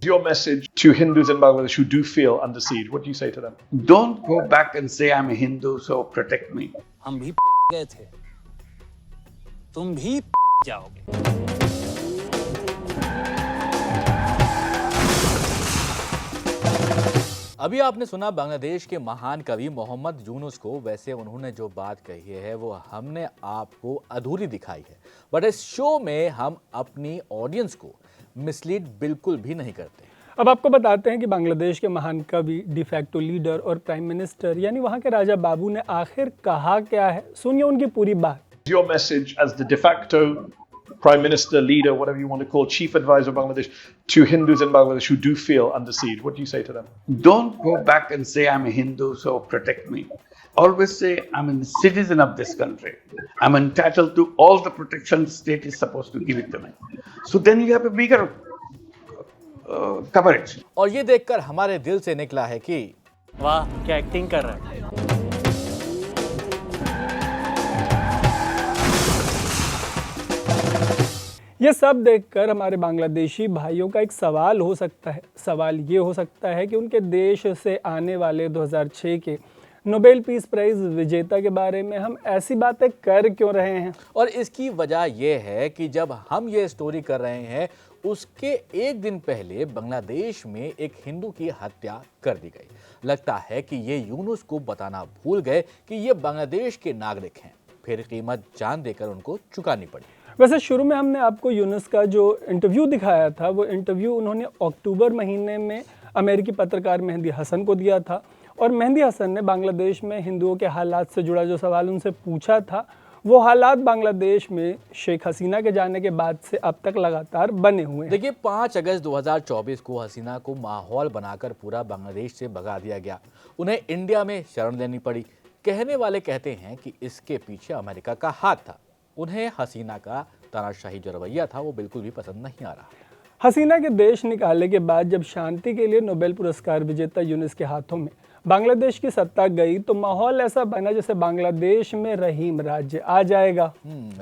Your message to Hindus in Bangladesh who do feel under siege, what do you say to them? Don't go back and say I'm a Hindu, so protect me. हम भी गए थे, तुम भी जाओगे। अभी आपने सुना बांग्लादेश के महान कवि मोहम्मद यूनुस को। वैसे उन्होंने जो बात कही है वो हमने आपको अधूरी दिखाई है, बट इस शो में हम अपनी ऑडियंस को मिसलीड बिल्कुल भी नहीं करते। अब आपको बताते हैं कि बांग्लादेश के महान कवि, डिफैक्टो लीडर और प्राइम मिनिस्टर यानी वहां के राजा बाबू ने आखिर कहा क्या है। सुनिए उनकी पूरी बात। Your message as the de facto prime minister, leader, whatever you want to call, chief advisor of Bangladesh, to Hindus in Bangladesh who do feel under siege, what do you say to them? Don't go back and say I'm a Hindu, so protect me. Always say I'm a citizen of this country. I'm entitled to all the protection state is supposed to give it to me. So then you have a bigger coverage. और ये देखकर हमारे दिल से निकला है कि वाह क्या एक्टिंग कर रहा है। ये सब देखकर हमारे बांग्लादेशी भाइयों का एक सवाल हो सकता है। सवाल ये हो सकता है कि उनके देश से आने वाले 2006 के नोबेल पीस प्राइज विजेता के बारे में हम ऐसी बातें कर क्यों रहे हैं। और इसकी वजह यह है कि जब हम ये स्टोरी कर रहे हैं उसके एक दिन पहले बांग्लादेश में एक हिंदू की हत्या कर दी गई। लगता है कि ये यूनुस को बताना भूल गए कि ये बांग्लादेश के नागरिक हैं, फिर कीमत जान देकर उनको चुकानी पड़ी। वैसे शुरू में हमने आपको यूनुस का जो इंटरव्यू दिखाया था, वो इंटरव्यू उन्होंने अक्टूबर महीने में अमेरिकी पत्रकार मेहंदी हसन को दिया था। और मेहंदी हसन ने बांग्लादेश में हिंदुओं के हालात से जुड़ा जो सवाल उनसे पूछा था, वो हालात बांग्लादेश में शेख हसीना के जाने के बाद से अब तक लगातार बने हुए हैं। देखिए 5 अगस्त 2024 को हसीना को माहौल बनाकर पूरा बांग्लादेश से भगा दिया गया। उन्हें इंडिया में शरण लेनी पड़ी। कहने वाले कहते हैं कि इसके पीछे अमेरिका का हाथ था। उन्हें हसीना का तानाशाही जो रवैया था वो बिल्कुल भी पसंद नहीं आ रहा। हसीना के देश निकालने के बाद जब शांति के लिए नोबेल पुरस्कार विजेता यूनुस के हाथों में बांग्लादेश की सत्ता गई तो माहौल ऐसा बना जैसे बांग्लादेश में रहीम राज्य आ जाएगा।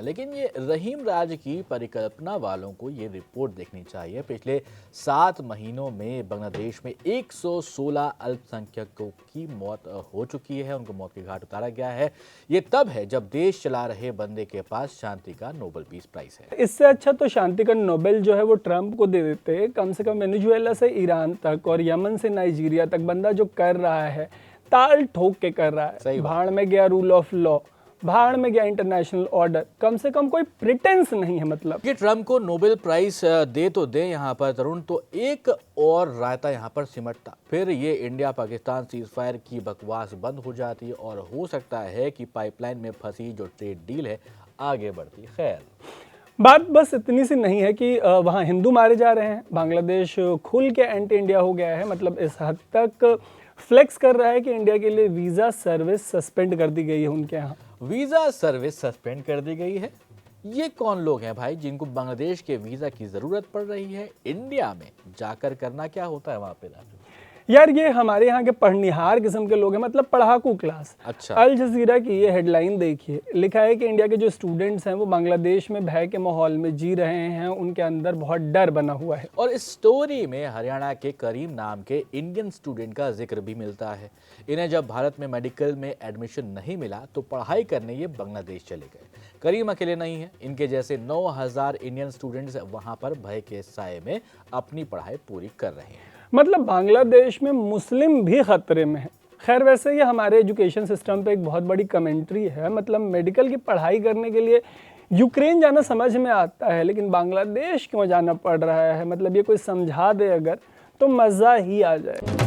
लेकिन ये रहीम राज्य की परिकल्पना वालों को ये रिपोर्ट देखनी चाहिए। पिछले 7 महीनों में बांग्लादेश में 116 अल्पसंख्यकों की मौत हो चुकी है, उनको मौत के घाट उतारा गया है। ये तब है जब देश चला रहे बंदे के पास शांति का नोबेल पीस प्राइज है। इससे अच्छा तो शांति का नोबेल जो है वो ट्रंप को दे देते। कम से कम वेनेजुएला से ईरान तक और यमन से नाइजीरिया तक बंदा जो कर रहा है ताल ठोक के कर रहा है। भाड़ में गया रूल ऑफ लॉ, भाड़ में गया इंटरनेशनल ऑर्डर, कम से कम कोई प्रिटेंस नहीं है। मतलब कि ट्रंप को नोबेल प्राइज दे तो दे यहाँ पर तरुण, तो एक और रायता यहाँ पर सिमटता, फिर ये इंडिया पाकिस्तान सीज फायर की बकवास बंद हो जाती और हो सकता है कि पाइपलाइन में फंसी जो ट्रेड डील है आगे बढ़ती। खैर बात बस इतनी सी नहीं है कि वहाँ हिंदू मारे जा रहे हैं। बांग्लादेश खुल के एंटी इंडिया हो गया है। मतलब इस हद तक फ्लेक्स कर रहा है कि इंडिया के लिए वीज़ा सर्विस सस्पेंड कर दी गई है उनके यहाँ। वीज़ा सर्विस सस्पेंड कर दी गई है। ये कौन लोग हैं भाई जिनको बांग्लादेश के वीज़ा की ज़रूरत पड़ रही है? इंडिया में जाकर करना क्या होता है वहाँ पे? यार ये हमारे यहाँ के पढ़निहार किस्म के लोग हैं, मतलब पढ़ाकू क्लास। अच्छा। अल जजीरा की ये हेडलाइन देखिए, लिखा है कि इंडिया के जो स्टूडेंट्स हैं वो बांग्लादेश में भय के माहौल में जी रहे हैं, उनके अंदर बहुत डर बना हुआ है। और इस स्टोरी में हरियाणा के करीम नाम के इंडियन स्टूडेंट का जिक्र भी मिलता है। इन्हें जब भारत में मेडिकल में एडमिशन नहीं मिला तो पढ़ाई करने ये बांग्लादेश चले गए। करीम अकेले नहीं है, इनके जैसे 9000 इंडियन स्टूडेंट्स वहाँ पर भय के साए में अपनी पढ़ाई पूरी कर रहे हैं। मतलब बांग्लादेश में मुस्लिम भी खतरे में है। खैर वैसे ये हमारे एजुकेशन सिस्टम पे एक बहुत बड़ी कमेंट्री है। मतलब मेडिकल की पढ़ाई करने के लिए यूक्रेन जाना समझ में आता है, लेकिन बांग्लादेश क्यों जाना पड़ रहा है? मतलब ये कोई समझा दे अगर तो मज़ा ही आ जाए।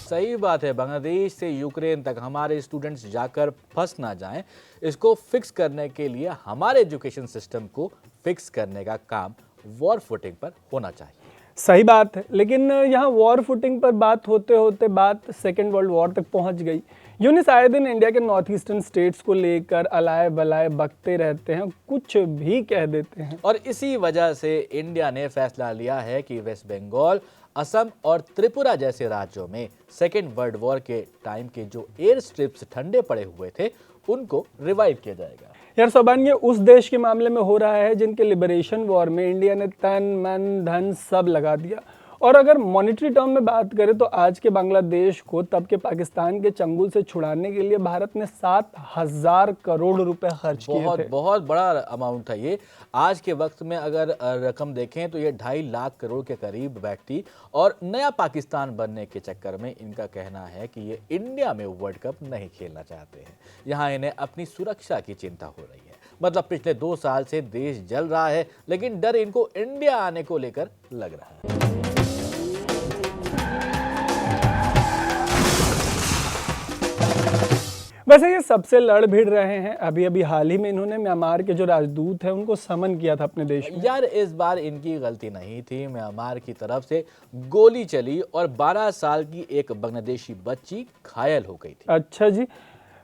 सही बात है, बांग्लादेश से यूक्रेन तक हमारे स्टूडेंट्स जाकर फंस ना जाएं, इसको फिक्स करने के लिए हमारे एजुकेशन सिस्टम को फिक्स करने का काम वॉर फुटिंग पर होना चाहिए। सही बात है, लेकिन यहाँ वॉर फुटिंग पर बात होते होते बात सेकेंड वर्ल्ड वॉर तक पहुँच गई। यूनुस आए दिन इंडिया के नॉर्थ ईस्टर्न स्टेट्स को लेकर अलाए बलाए बकते रहते हैं, कुछ भी कह देते हैं। और इसी वजह से इंडिया ने फैसला लिया है कि वेस्ट बंगाल, असम और त्रिपुरा जैसे राज्यों में सेकेंड वर्ल्ड वॉर के टाइम के जो एयर स्ट्रिप्स ठंडे पड़े हुए थे उनको रिवाइव किया जाएगा। यार सोबान, ये उस देश के मामले में हो रहा है जिनके लिबरेशन वॉर में इंडिया ने तन मन धन सब लगा दिया। और अगर मॉनेटरी टर्म में बात करें तो आज के बांग्लादेश को तब के पाकिस्तान के चंगुल से छुड़ाने के लिए भारत ने 7,000 करोड़ रुपए खर्च किए थे। बहुत बड़ा अमाउंट था ये। आज के वक्त में अगर रकम देखें तो ये 2.5 लाख करोड़ के करीब बैठती। और नया पाकिस्तान बनने के चक्कर में इनका कहना है कि ये इंडिया में वर्ल्ड कप नहीं खेलना चाहते हैं। यहाँ इन्हें अपनी सुरक्षा की चिंता हो रही है। मतलब पिछले 2 साल से देश जल रहा है, लेकिन डर इनको इंडिया आने को लेकर लग रहा है। वैसे ये सबसे लड़ भिड़ रहे हैं। अभी अभी हाल ही में इन्होंने म्यांमार के जो राजदूत हैं उनको समन किया था अपने देश में। यार इस बार इनकी गलती नहीं थी। म्यांमार की तरफ से गोली चली और 12 साल की एक बांग्लादेशी बच्ची घायल हो गई थी। अच्छा जी,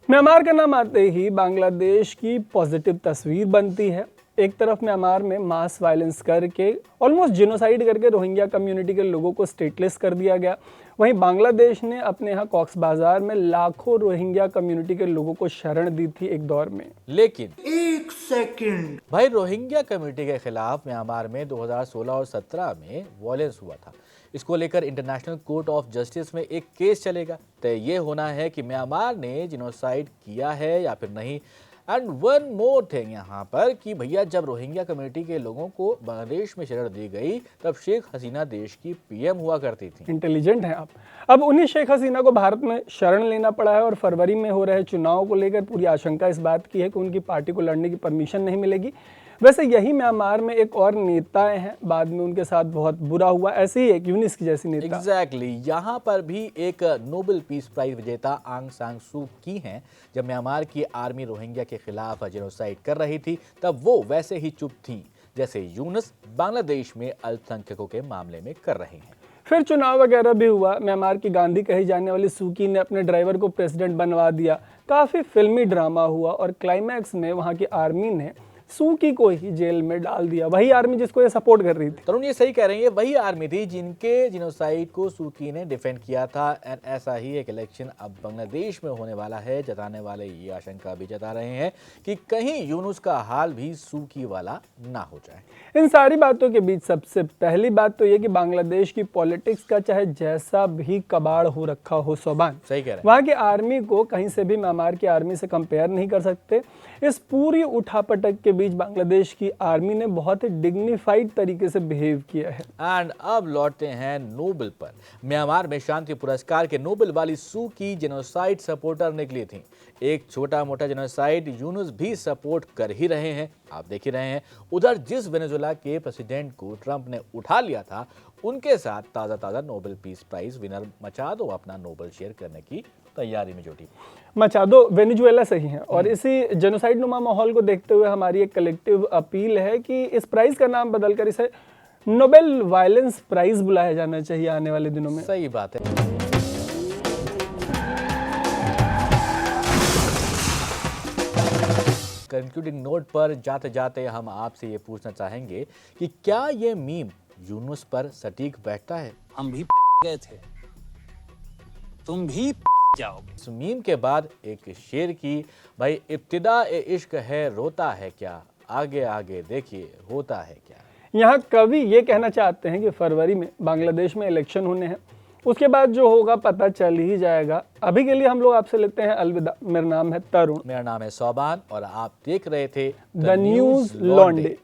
म्यांमार का नाम आते ही बांग्लादेश की पॉजिटिव तस्वीर बनती है। एक तरफ म्यांमार में मास वायलेंस करके ऑलमोस्ट जिनोसाइड करके रोहिंग्या कम्युनिटी के लोगों को स्टेटलेस कर दिया गया। वहीं बांग्लादेश ने अपने यहाँ कॉक्स बाजार में लाखों रोहिंग्या कम्युनिटी के लोगों को शरण दी थी एक दौर में। लेकिन एक सेकंड भाई, रोहिंग्या कम्युनिटी के खिलाफ म्यांमार में 2016 और 17 में वायलेंस हुआ था। इसको लेकर इंटरनेशनल कोर्ट ऑफ जस्टिस में एक केस चलेगा। तय ये होना है कि म्यांमार ने जिनोसाइड किया है या फिर नहीं। एंड वन मोर थिंग यहाँ पर कि भैया, जब रोहिंग्या कम्युनिटी के लोगों को बांग्लादेश में शरण दी गई तब शेख हसीना देश की पीएम हुआ करती थी। इंटेलिजेंट हैं आप। अब उन्हीं शेख हसीना को भारत में शरण लेना पड़ा है और फरवरी में हो रहे चुनाव को लेकर पूरी आशंका इस बात की है कि उनकी पार्टी को लड़ने की परमिशन नहीं मिलेगी। वैसे यही म्यांमार में एक और नेताएं हैं, बाद में उनके साथ बहुत बुरा हुआ, ऐसे ही एक यूनिस की जैसी नेता। एग्जैक्टली यहाँ पर भी एक नोबेल पीस प्राइज विजेता आंग सान सू की हैं। जब म्यांमार की आर्मी रोहिंग्या के खिलाफ जेनोसाइड कर रही थी तब वो वैसे ही चुप थी जैसे यूनुस बांग्लादेश में अल्पसंख्यकों के मामले में कर रहे हैं। फिर चुनाव वगैरह भी हुआ। म्यांमार की गांधी कही जाने वाली सूकी ने अपने ड्राइवर को प्रेसिडेंट बनवा दिया। काफी फिल्मी ड्रामा हुआ और क्लाइमैक्स में वहां की आर्मी ने सूकी को ही जेल में डाल दिया। वही आर्मी जिसको ये सपोर्ट कर रही थी। तरुण ये सही कह रहे हैं, ये वही आर्मी थी जिनके जिनोसाइड को सूकी ने डिफेंड किया था। एंड ऐसा ही एक इलेक्शन अब बांग्लादेश में होने वाला है। जताने वाले ये आशंका भी जता रहे हैं कि कहीं यूनुस का हाल भी सूकी वाला ना हो जाए। इन सारी बातों के बीच सबसे पहली बात तो ये कि बांग्लादेश की पॉलिटिक्स का चाहे जैसा भी कबाड़ हो रखा हो सोबान, सही कह रहे हैं, वहाँ की आर्मी को कहीं से भी म्यांमार की आर्मी से कंपेयर नहीं कर सकते। इस पूरी उठापटक के बीच बांग्लादेश की आर्मी ने बहुत ही डिग्निफाइड तरीके से बिहेव किया है। एंड अब लौटते हैं नोबेल पर। म्यांमार में शांति पुरस्कार के नोबेल वाली सू की जेनोसाइड सपोर्टर निकली थी। एक छोटा मोटा जेनोसाइड यूनुस भी सपोर्ट कर ही रहे हैं, आप देख ही रहे हैं। उधर जिस वेनेजुएला के प्रेसिडेंट को ट्रंप ने उठा लिया था, उनके साथ ताज़ा Nobel peace prize winner Machado अपना नोबेल शेयर करने की तैयारी में जुटी। मचादो वेनेजुएला से ही हैं और इसी जेनोसाइड नुमा माहौल को देखते हुए हमारी एक कलेक्टिव अपील है कि इस प्राइज का नाम बदलकर इसे नोबेल वायलेंस प्राइज बुलाया जाना चाहिए आने वाले दिनों में। सही बात है। कंक्लूडिंग नोट पर जाते जाते हम आपसे ये पूछना चाहेंगे कि क्या ये मीम यूनुस पर सटीक बैठता है? हम भी गए थे, तुम भी जाओगे। इस मीम के बाद एक शेर की, भाई इब्तिदा ए इश्क है रोता है क्या, आगे आगे देखिए होता है क्या। यहाँ कवि ये कहना चाहते हैं कि फरवरी में बांग्लादेश में इलेक्शन होने हैं, उसके बाद जो होगा पता चल ही जाएगा। अभी के लिए हम लोग आपसे लेते हैं अलविदा। मेरा नाम है तरुण, मेरा नाम है सोबान और आप देख रहे थे द न्यूज़ लॉन्डे।